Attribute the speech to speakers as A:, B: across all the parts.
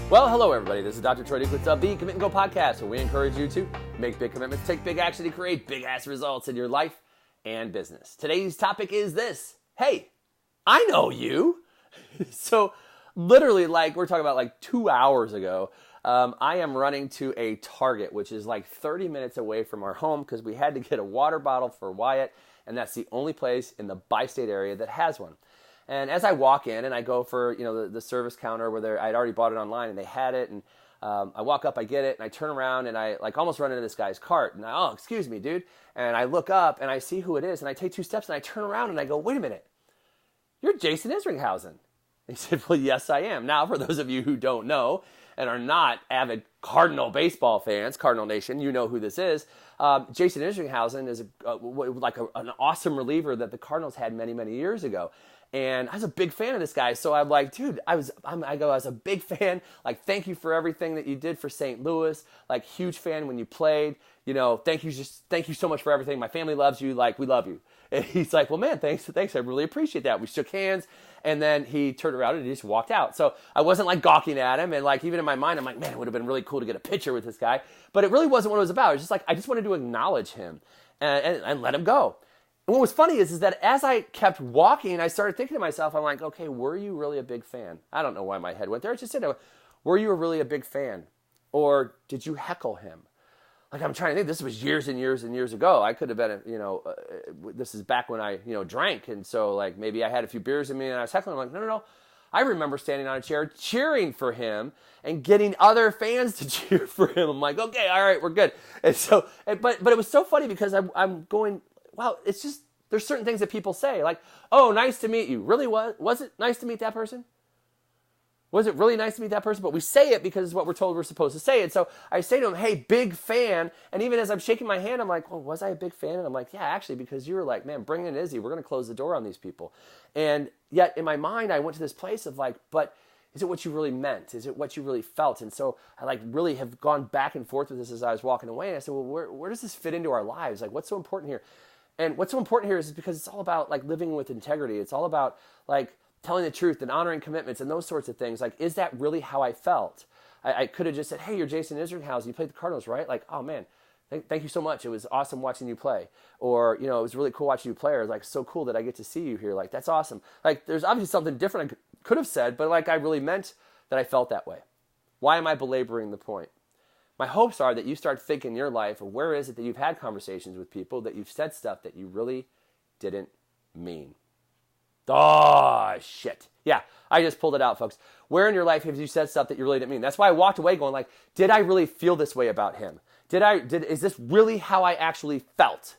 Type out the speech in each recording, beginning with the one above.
A: Well, hello everybody. This is Dr. Troy Duke with the Commit and Go podcast, where we encourage you to make big commitments, take big action to create big ass results in your life and business. Today's topic is this. Hey, I know you. So literally, we're talking about 2 hours ago, I am running to a Target, which is 30 minutes away from our home because we had to get a water bottle for Wyatt, and that's the only place in the bi-state area that has one. And as I walk in and I go for, the service counter where I'd already bought it online and they had it, and I walk up, I get it, and I turn around and I almost run into this guy's cart. And oh, excuse me, dude. And I look up and I see who it is, and I take 2 steps and I turn around and I go, wait a minute, you're Jason Isringhausen. He said, well, yes, I am. Now, for those of you who don't know and are not avid Cardinal baseball fans, Cardinal Nation, you know who this is. Jason Isringhausen is an awesome reliever that the Cardinals had many, many years ago. And I was a big fan of this guy. So I'm like, dude, I was a big fan. Thank you for everything that you did for St. Louis. Huge fan when you played. Thank you so much for everything. My family loves you. We love you. And he's like, well, man, thanks. I really appreciate that. We shook hands. And then he turned around and he just walked out. So I wasn't gawking at him. And even in my mind, I'm like, man, it would have been really cool to get a picture with this guy. But it really wasn't what it was about. It was just I just wanted to acknowledge him and let him go. And what was funny is that as I kept walking, I started thinking to myself, I'm like, okay, were you really a big fan? I don't know why my head went there. It just said, were you really a big fan? Or did you heckle him? I'm trying to think. This was years and years and years ago. I could have been, this is back when I, drank. And so maybe I had a few beers in me and I was heckling. I'm like, no. I remember standing on a chair cheering for him and getting other fans to cheer for him. I'm like, okay, all right, we're good. And so, but it was so funny because I'm going, wow, it's just, there's certain things that people say, oh, nice to meet you. Really, was it nice to meet that person? Was it really nice to meet that person? But we say it because it's what we're told we're supposed to say. And so I say to him, hey, big fan. And even as I'm shaking my hand, I'm like, well, was I a big fan? And I'm like, yeah, actually, because you were like, man, bring in Izzy. We're going to close the door on these people. And yet in my mind, I went to this place of but is it what you really meant? Is it what you really felt? And so I really have gone back and forth with this as I was walking away. And I said, well, where does this fit into our lives? What's so important here? And what's so important here is because it's all about living with integrity. It's all about telling the truth and honoring commitments and those sorts of things. Is that really how I felt? I could have just said, hey, you're Jason Isringhausen. You played the Cardinals, right? Oh man, thank you so much. It was awesome watching you play. Or, it was really cool watching you play. Or so cool that I get to see you here. That's awesome. There's obviously something different I could have said, but I really meant that I felt that way. Why am I belaboring the point? My hopes are that you start thinking in your life of where is it that you've had conversations with people that you've said stuff that you really didn't mean. Oh, shit. Yeah, I just pulled it out, folks. Where in your life have you said stuff that you really didn't mean? That's why I walked away going did I really feel this way about him? Is this really how I actually felt?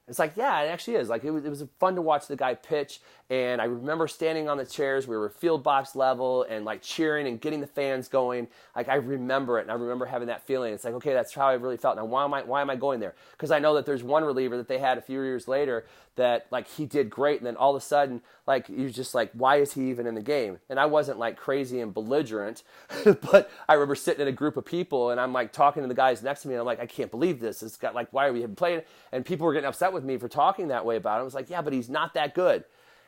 A: It's yeah, it actually is. It was fun to watch the guy pitch, and I remember standing on the chairs. We were field box level and cheering and getting the fans going. I remember it, and I remember having that feeling. It's okay, that's how I really felt. Now, why am I going there? Because I know that there's one reliever that they had a few years later that he did great, and then all of a sudden you're just why is he even in the game? And I wasn't crazy and belligerent, but I remember sitting in a group of people, and I'm talking to the guys next to me, and I'm I can't believe this. It's got why are we playing? And people were getting upset with me for talking that way about him. I was yeah, but he's not that good.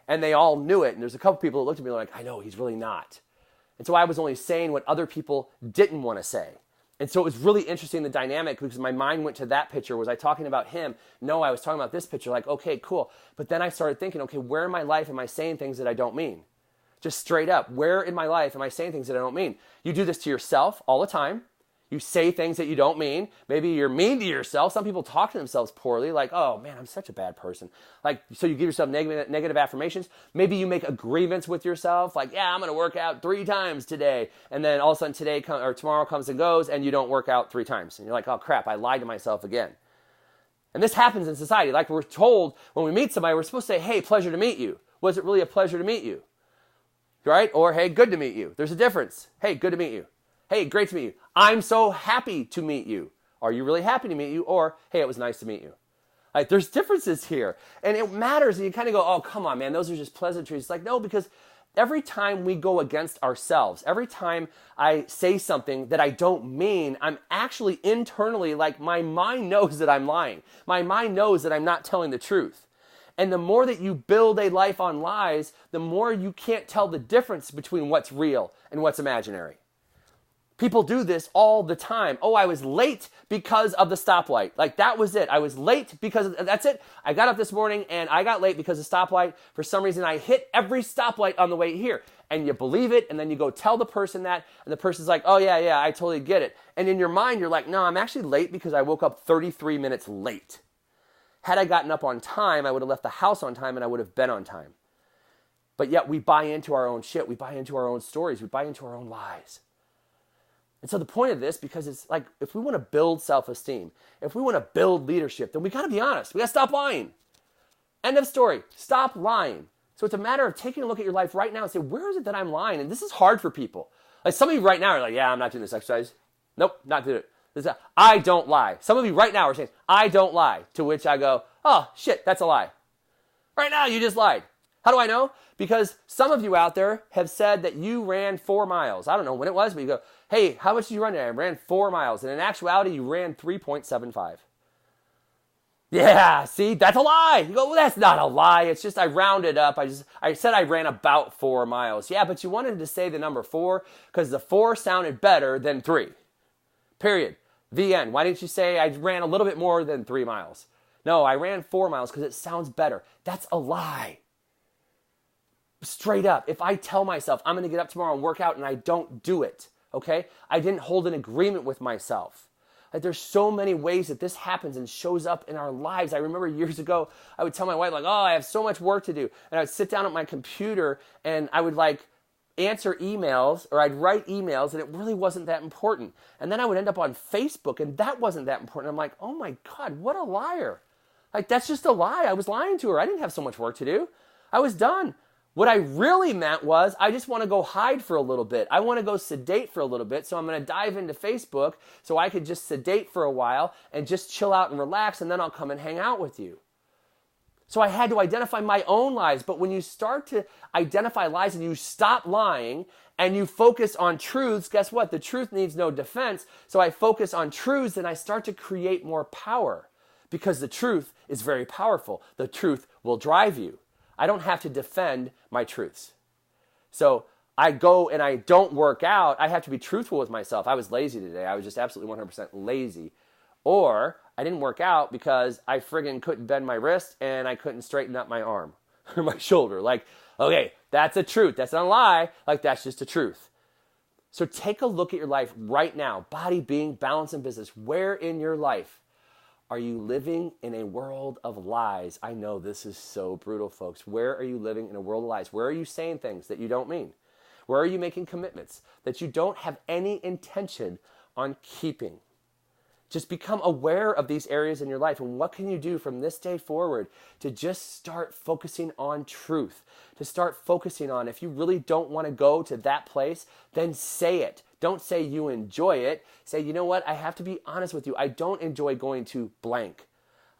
A: And they all knew it. And there's a couple people that looked at me I know, he's really not. And so I was only saying what other people didn't want to say. And so it was really interesting, the dynamic, because my mind went to that picture. Was I talking about him? No, I was talking about this picture. Okay, cool. But then I started thinking, okay, where in my life am I saying things that I don't mean? Just straight up, where in my life am I saying things that I don't mean? You do this to yourself all the time. You say things that you don't mean. Maybe you're mean to yourself. Some people talk to themselves poorly, oh man, I'm such a bad person. So you give yourself negative affirmations. Maybe you make agreements with yourself, yeah, I'm going to work out 3 times today. And then all of a sudden tomorrow comes and goes and you don't work out 3 times. And you're oh crap, I lied to myself again. And this happens in society. We're told when we meet somebody, we're supposed to say, hey, pleasure to meet you. Was it really a pleasure to meet you? Right? Or, hey, good to meet you. There's a difference. Hey, good to meet you. Hey, great to meet you. I'm so happy to meet you. Are you really happy to meet you? Or, hey, it was nice to meet you. There's differences here. And it matters. And you kind of go, oh, come on, man. Those are just pleasantries. No, because every time we go against ourselves, every time I say something that I don't mean, I'm actually internally my mind knows that I'm lying. My mind knows that I'm not telling the truth. And the more that you build a life on lies, the more you can't tell the difference between what's real and what's imaginary. People do this all the time. Oh, I was late because of the stoplight. Like that was it. I was late that's it. I got up this morning and I got late because of stoplight. For some reason, I hit every stoplight on the way here. And you believe it, and then you go tell the person that, and the person's like, oh yeah, I totally get it. And in your mind, you're like, no, I'm actually late because I woke up 33 minutes late. Had I gotten up on time, I would have left the house on time and I would have been on time. But yet we buy into our own shit. We buy into our own stories. We buy into our own lies. And so the point of this, because it's like, if we want to build self-esteem, if we want to build leadership, then we got to be honest. We got to stop lying. End of story. Stop lying. So it's a matter of taking a look at your life right now and say, where is it that I'm lying? And this is hard for people. Like some of you right now are like, yeah, I'm not doing this exercise. Nope, not doing it. I don't lie. Some of you right now are saying, I don't lie. To which I go, oh, shit, that's a lie. Right now, you just lied. How do I know? Because some of you out there have said that you ran 4 miles. I don't know when it was, but you go, hey, how much did you run today? I ran 4 miles. And in actuality, you ran 3.75. Yeah, see, that's a lie. You go, well, that's not a lie. It's just I rounded up. I said I ran about 4 miles. Yeah, but you wanted to say the number 4 because the 4 sounded better than 3. Period. The end. Why didn't you say I ran a little bit more than 3 miles? No, I ran 4 miles because it sounds better. That's a lie. Straight up. If I tell myself I'm going to get up tomorrow and work out and I don't do it, okay? I didn't hold an agreement with myself. Like there's so many ways that this happens and shows up in our lives. I remember years ago, I would tell my wife like, oh, I have so much work to do. And I would sit down at my computer and I would like answer emails or I'd write emails and it really wasn't that important. And then I would end up on Facebook and that wasn't that important. I'm like, oh my God, what a liar. Like that's just a lie. I was lying to her. I didn't have so much work to do. I was done. What I really meant was I just want to go hide for a little bit. I want to go sedate for a little bit. So I'm going to dive into Facebook so I could just sedate for a while and just chill out and relax, and then I'll come and hang out with you. So I had to identify my own lies. But when you start to identify lies and you stop lying and you focus on truths, guess what? The truth needs no defense. So I focus on truths and I start to create more power because the truth is very powerful. The truth will drive you. I don't have to defend my truths. So I go and I don't work out. I have to be truthful with myself. I was lazy today. I was just absolutely 100% lazy. Or I didn't work out because I friggin' couldn't bend my wrist and I couldn't straighten up my arm or my shoulder. Like, okay, that's a truth. That's not a lie. Like, that's just a truth. So take a look at your life right now. Body, being, balance, and business. Where in your life are you living in a world of lies? I know this is so brutal, folks. Where are you living in a world of lies? Where are you saying things that you don't mean? Where are you making commitments that you don't have any intention on keeping? Just become aware of these areas in your life. And what can you do from this day forward to just start focusing on truth? To start focusing on, if you really don't want to go to that place, then say it. Don't say you enjoy it. Say, you know what? I have to be honest with you. I don't enjoy going to blank.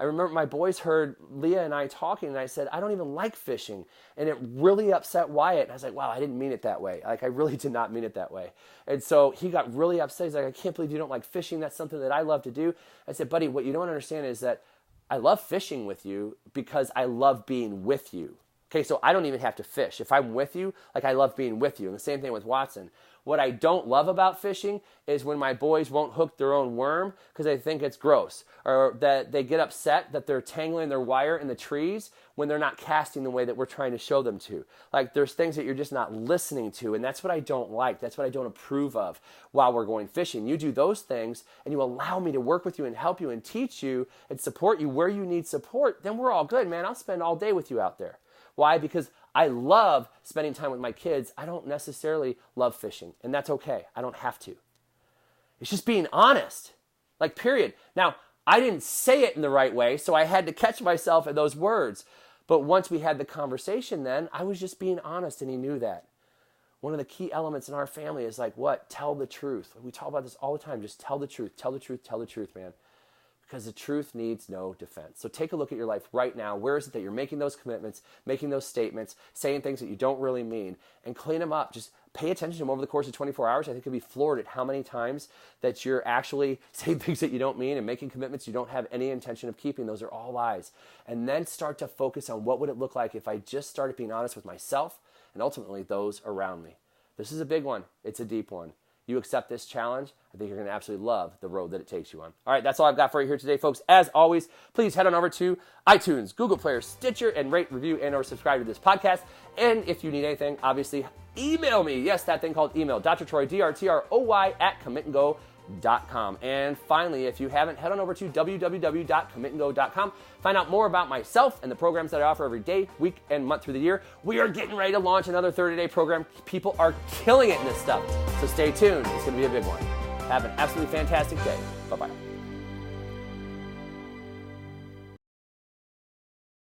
A: I remember my boys heard Leah and I talking, and I said, I don't even like fishing. And it really upset Wyatt. And I was like, wow, I didn't mean it that way. Like, I really did not mean it that way. And so he got really upset. He's like, I can't believe you don't like fishing. That's something that I love to do. I said, buddy, what you don't understand is that I love fishing with you because I love being with you. Okay, so I don't even have to fish. If I'm with you, like I love being with you. And the same thing with Watson. What I don't love about fishing is when my boys won't hook their own worm because they think it's gross, or that they get upset that they're tangling their wire in the trees when they're not casting the way that we're trying to show them to. Like there's things that you're just not listening to, and that's what I don't like. That's what I don't approve of while we're going fishing. You do those things and you allow me to work with you and help you and teach you and support you where you need support, then we're all good, man. I'll spend all day with you out there. Why? Because I love spending time with my kids. I don't necessarily love fishing, and that's okay. I don't have to. It's just being honest, like period. Now, I didn't say it in the right way, so I had to catch myself in those words. But once we had the conversation then, I was just being honest, and he knew that. One of the key elements in our family is like what? Tell the truth. We talk about this all the time. Just tell the truth, tell the truth, tell the truth, man. Because the truth needs no defense. So take a look at your life right now. Where is it that you're making those commitments, making those statements, saying things that you don't really mean, and clean them up. Just pay attention to them over the course of 24 hours. I think you'll be floored at how many times that you're actually saying things that you don't mean and making commitments you don't have any intention of keeping. Those are all lies. And then start to focus on what would it look like if I just started being honest with myself and ultimately those around me. This is a big one. It's a deep one. you accept this challenge, I think you're going to absolutely love the road that it takes you on. All right, that's all I've got for you here today, folks. As always, please head on over to iTunes, Google Play, Stitcher, and rate, review, and or subscribe to this podcast. And if you need anything, obviously, email me. Yes, that thing called email, Dr. Troy, DRTROY @commitandgo.com. And finally, if you haven't, head on over to www.commitandgo.com. Find out more about myself and the programs that I offer every day, week, and month through the year. We are getting ready to launch another 30-day program. People are killing it in this stuff. So stay tuned. It's going to be a big one. Have an absolutely fantastic day. Bye-bye.